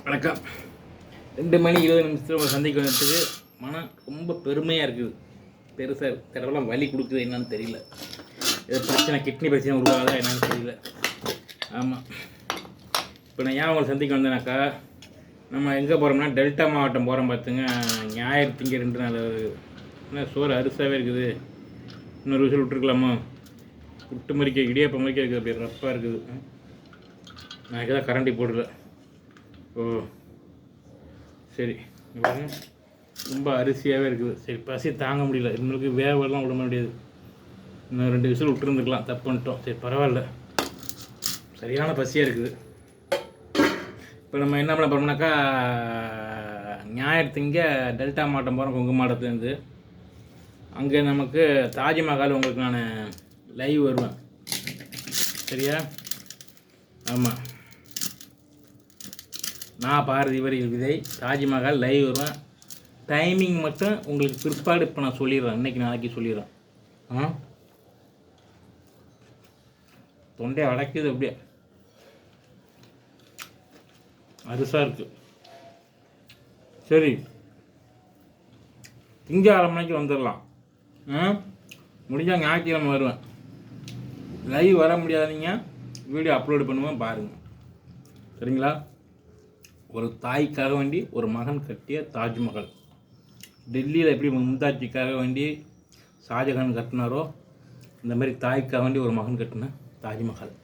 வணக்கம். 2:20 உங்களை சந்திக்க வந்ததுக்கு மனம் ரொம்ப பெருமையாக இருக்குது. பெருசாக தடவைலாம் வலி கொடுக்குது என்னன்னு தெரியல. ஏதோ பிரச்சனை, கிட்னி பிரச்சனை உருவாகுதா என்னன்னு தெரியல. ஆமாம், இப்போ நான் ஏன் உங்களை சந்திக்க வந்தேனாக்கா, நம்ம எங்கே போகிறோம்னா டெல்டா மாவட்டம் போகிறோம் பார்த்துங்க. ஞாயிறு திங்க 2 நாள் என்ன சோறு அரிசாகவே இருக்குது. இன்னொரு விஷயம் விட்டுருக்கலாமா? புட்டு மறிக்க இடியாப்பம் மறிக்க இருக்குது, அப்படி ரப்பாக இருக்குது. நான் தான் கரண்டி போடல. ஓ சரி, ரொம்ப அரிசியாகவே இருக்குது. சரி, பசி தாங்க முடியல. இன்னொருக்கு வேவெல்லாம் விட முடியாது. இன்னும் 2 விசில் விட்டுருந்துக்கலாம், தப்பு பண்ணிட்டோம். சரி பரவாயில்ல, சரியான பசியாக இருக்குது. இப்போ நம்ம என்ன பண்ண போகிறோம்னாக்கா, ஞாயிறு திங்க டெல்டா மாவட்டம் போகிறோம், கொங்கு மாவட்டத்துலேருந்து. அங்கே நமக்கு தாஜ்மஹால் உங்களுக்கு நான் லைவ் வருவேன், சரியா? ஆமாம், நான் பாரதி வரிகள் விதை தாஜ்மஹால் லைவ் வருவேன். டைமிங் மட்டும் உங்களுக்கு பிற்பாடு இப்போ நான் சொல்லிடுறேன், இன்றைக்கி நாளைக்கு சொல்லிடுறேன். தொண்டை அடைக்குது, அப்படியே அரிசாக இருக்குது. சரி, திங்க 6 மணிக்கு வந்துடலாம். முடிஞ்சால் ஞாயிற்றுக்கிழமை வருவேன். லைவ் வர முடியாதீங்க, வீடியோ அப்லோடு பண்ணுவேன், பாருங்கள், சரிங்களா? ஒரு தாய்க்காக வேண்டி ஒரு மகன் கட்டிய தாஜ்மஹால். டெல்லியில் எப்படி மும்தாஜிக்காக வேண்டி ஷாஜகான் கட்டினாரோ, இந்த மாதிரி தாய்க்காக வேண்டி ஒரு மகன் கட்டின தாஜ்மஹால்.